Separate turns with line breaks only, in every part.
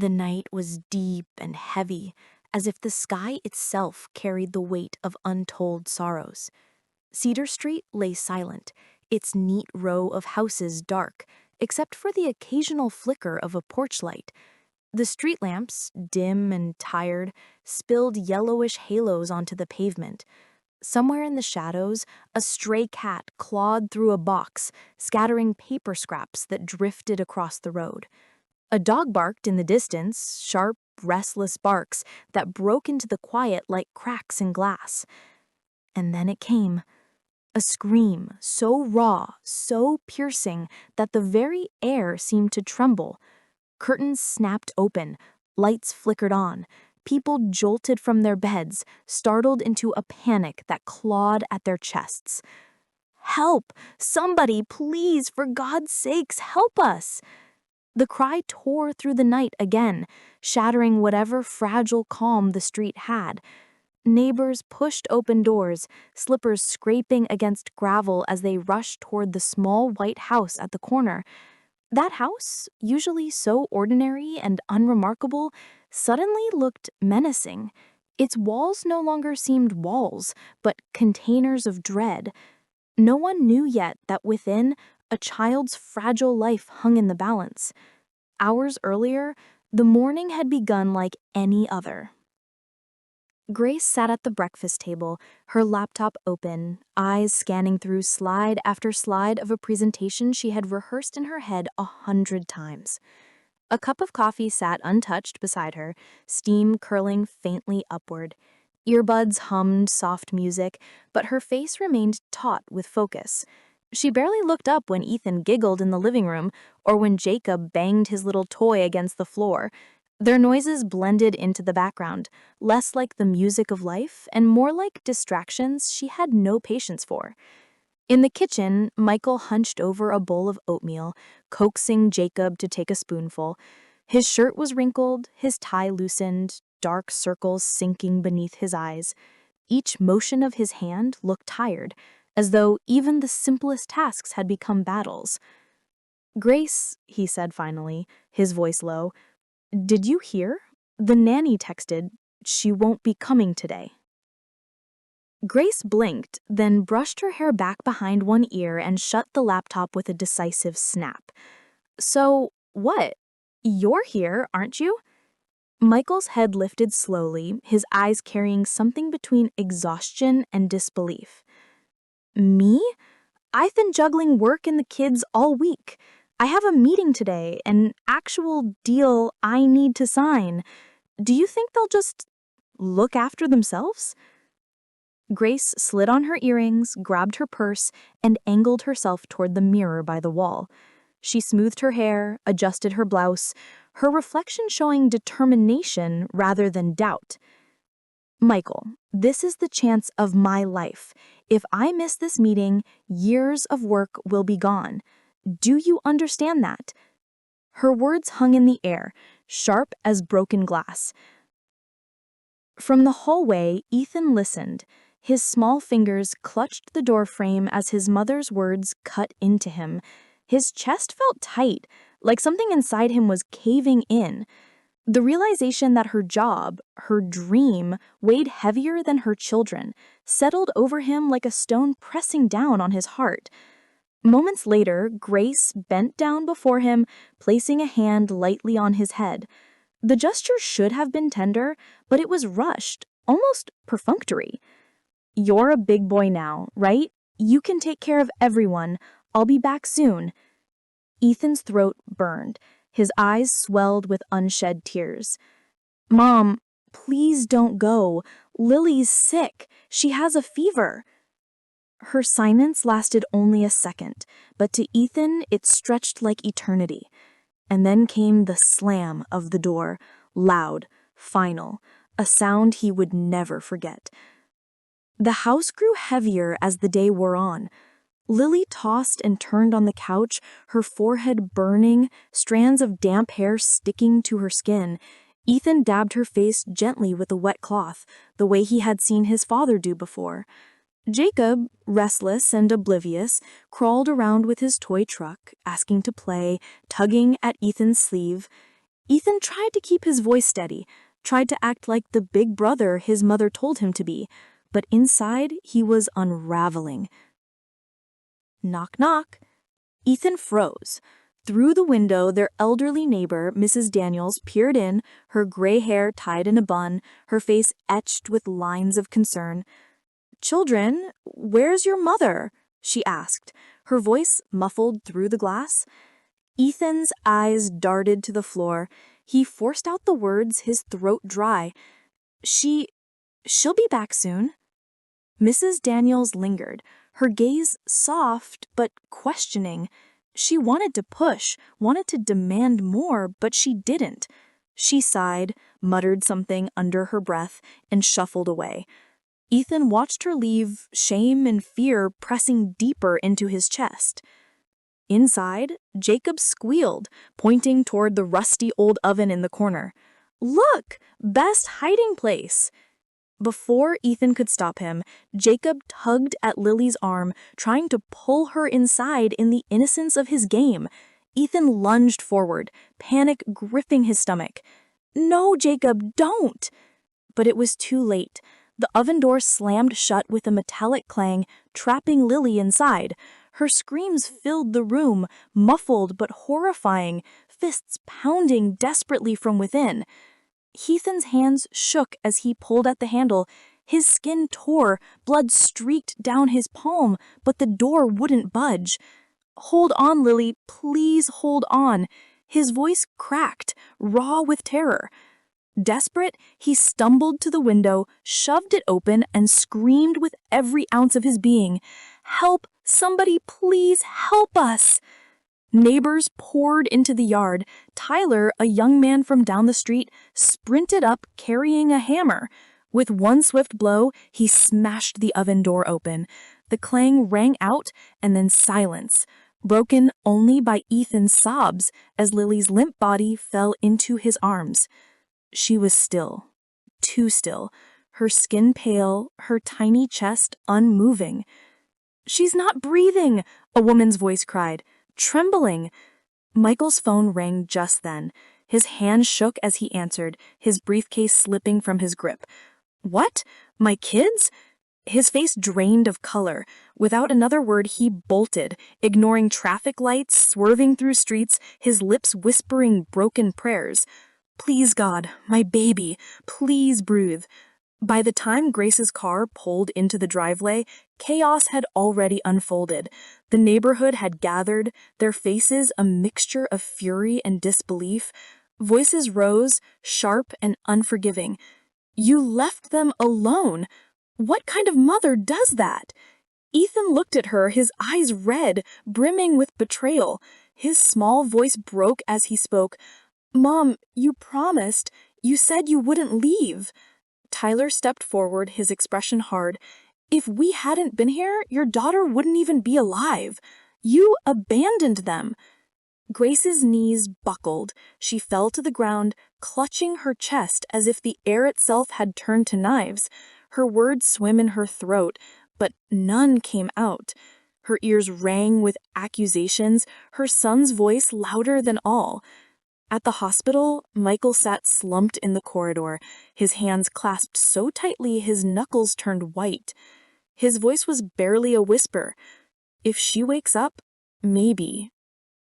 The night was deep and heavy, as if the sky itself carried the weight of untold sorrows. Cedar Street lay silent, its neat row of houses dark, except for the occasional flicker of a porch light. The street lamps, dim and tired, spilled yellowish halos onto the pavement. Somewhere in the shadows, a stray cat clawed through a box, scattering paper scraps that drifted across the road. A dog barked in the distance, sharp, restless barks that broke into the quiet like cracks in glass. And then it came. A scream so raw, so piercing, that the very air seemed to tremble. Curtains snapped open, lights flickered on. People jolted from their beds, startled into a panic that clawed at their chests. "Help! Somebody, please, for God's sakes, help us!" The cry tore through the night again, shattering whatever fragile calm the street had. Neighbors pushed open doors, slippers scraping against gravel as they rushed toward the small white house at the corner. That house, usually so ordinary and unremarkable, suddenly looked menacing. Its walls no longer seemed walls, but containers of dread. No one knew yet that within, a child's fragile life hung in the balance. Hours earlier, the morning had begun like any other. Grace sat at the breakfast table, her laptop open, eyes scanning through slide after slide of a presentation she had rehearsed in her head 100 times. A cup of coffee sat untouched beside her, steam curling faintly upward. Earbuds hummed soft music, but her face remained taut with focus. She barely looked up when Ethan giggled in the living room or when Jacob banged his little toy against the floor. Their noises blended into the background, less like the music of life and more like distractions she had no patience for. In the kitchen, Michael hunched over a bowl of oatmeal, coaxing Jacob to take a spoonful. His shirt was wrinkled, his tie loosened, dark circles sinking beneath his eyes. Each motion of his hand looked tired, as though even the simplest tasks had become battles. "Grace," he said finally, his voice low, "did you hear? The nanny texted, she won't be coming today." Grace blinked, then brushed her hair back behind one ear and shut the laptop with a decisive snap. "So, what? You're here, aren't you?" Michael's head lifted slowly, his eyes carrying something between exhaustion and disbelief. "Me? I've been juggling work and the kids all week. I have a meeting today, an actual deal I need to sign. Do you think they'll just look after themselves?" Grace slid on her earrings, grabbed her purse, and angled herself toward the mirror by the wall. She smoothed her hair, adjusted her blouse, her reflection showing determination rather than doubt. "Michael, this is the chance of my life. If I miss this meeting, years of work will be gone. Do you understand that?" Her words hung in the air, sharp as broken glass. From the hallway, Ethan listened. His small fingers clutched the doorframe as his mother's words cut into him. His chest felt tight, like something inside him was caving in. The realization that her job, her dream, weighed heavier than her children, settled over him like a stone pressing down on his heart. Moments later, Grace bent down before him, placing a hand lightly on his head. The gesture should have been tender, but it was rushed, almost perfunctory. "You're a big boy now, right? You can take care of everyone. I'll be back soon." Ethan's throat burned. His eyes swelled with unshed tears. "Mom, please don't go. Lily's sick. She has a fever." Her silence lasted only a second, but to Ethan it stretched like eternity. And then came the slam of the door, loud, final, a sound he would never forget. The house grew heavier as the day wore on. Lily tossed and turned on the couch, her forehead burning, strands of damp hair sticking to her skin. Ethan dabbed her face gently with a wet cloth, the way he had seen his father do before. Jacob, restless and oblivious, crawled around with his toy truck, asking to play, tugging at Ethan's sleeve. Ethan tried to keep his voice steady, tried to act like the big brother his mother told him to be, but inside he was unraveling. Knock, knock. Ethan froze. Through the window, their elderly neighbor, Mrs. Daniels, peered in, her gray hair tied in a bun, her face etched with lines of concern. "Children, where's your mother?" she asked, her voice muffled through the glass. Ethan's eyes darted to the floor. He forced out the words, his throat dry. She'll be back soon." Mrs. Daniels lingered, her gaze soft but questioning. She wanted to push, wanted to demand more, but she didn't. She sighed, muttered something under her breath, and shuffled away. Ethan watched her leave, shame and fear pressing deeper into his chest. Inside, Jacob squealed, pointing toward the rusty old oven in the corner. "Look! Best hiding place!" Before Ethan could stop him, Jacob tugged at Lily's arm, trying to pull her inside in the innocence of his game. Ethan lunged forward, panic gripping his stomach. "No, Jacob, don't!" But it was too late. The oven door slammed shut with a metallic clang, trapping Lily inside. Her screams filled the room, muffled but horrifying, fists pounding desperately from within. Ethan's hands shook as he pulled at the handle. His skin tore, blood streaked down his palm, but the door wouldn't budge. "Hold on, Lily, please hold on." His voice cracked, raw with terror. Desperate, he stumbled to the window, shoved it open, and screamed with every ounce of his being. "Help! Somebody please help us!" Neighbors poured into the yard. Tyler, a young man from down the street, sprinted up carrying a hammer. With one swift blow, he smashed the oven door open. The clang rang out, and then silence, broken only by Ethan's sobs as Lily's limp body fell into his arms. She was still, too still, her skin pale, her tiny chest unmoving. "She's not breathing," a woman's voice cried, trembling. Michael's phone rang just then. His hand shook as he answered, his briefcase slipping from his grip. "What? My kids?" His face drained of color. Without another word, he bolted, ignoring traffic lights, swerving through streets, his lips whispering broken prayers. "Please, God, my baby, please breathe." By the time Grace's car pulled into the driveway, chaos had already unfolded. The neighborhood had gathered, their faces a mixture of fury and disbelief. Voices rose, sharp and unforgiving. "You left them alone. What kind of mother does that?" Ethan looked at her, his eyes red, brimming with betrayal. His small voice broke as he spoke. "Mom, you promised. You said you wouldn't leave." Tyler stepped forward, his expression hard. "If we hadn't been here, your daughter wouldn't even be alive. You abandoned them." Grace's knees buckled. She fell to the ground, clutching her chest as if the air itself had turned to knives. Her words swam in her throat, but none came out. Her ears rang with accusations, her son's voice louder than all. At the hospital, Michael sat slumped in the corridor, his hands clasped so tightly his knuckles turned white. His voice was barely a whisper. "If she wakes up, maybe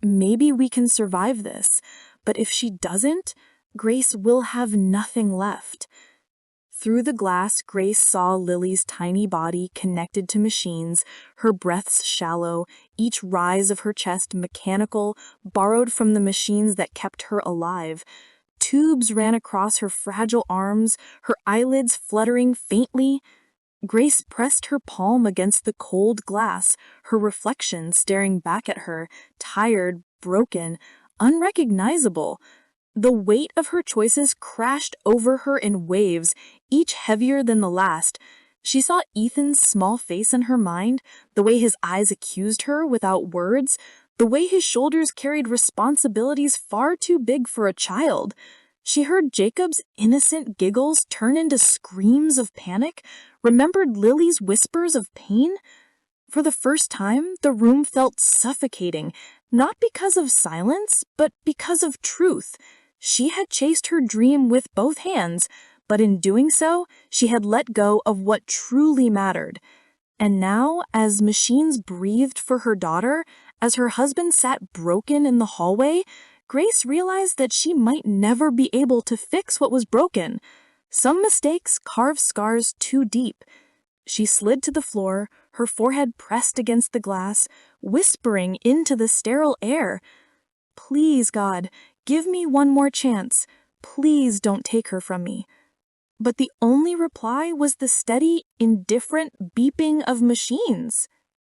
we can survive this. But if she doesn't, Grace will have nothing left." Through the glass, Grace saw Lily's tiny body connected to machines, her breaths shallow, each rise of her chest mechanical, borrowed from the machines that kept her alive. Tubes ran across her fragile arms, her eyelids fluttering faintly. Grace pressed her palm against the cold glass, her reflection staring back at her, tired, broken, unrecognizable. The weight of her choices crashed over her in waves, each heavier than the last. She saw Ethan's small face in her mind, the way his eyes accused her without words, the way his shoulders carried responsibilities far too big for a child. She heard Jacob's innocent giggles turn into screams of panic, remembered Lily's whispers of pain. For the first time, the room felt suffocating, not because of silence, but because of truth. She had chased her dream with both hands, but in doing so, she had let go of what truly mattered. And now, as machines breathed for her daughter, as her husband sat broken in the hallway, Grace realized that she might never be able to fix what was broken. Some mistakes carve scars too deep. She slid to the floor, her forehead pressed against the glass, whispering into the sterile air, "Please, God, give me one more chance. Please don't take her from me." But the only reply was the steady, indifferent beeping of machines.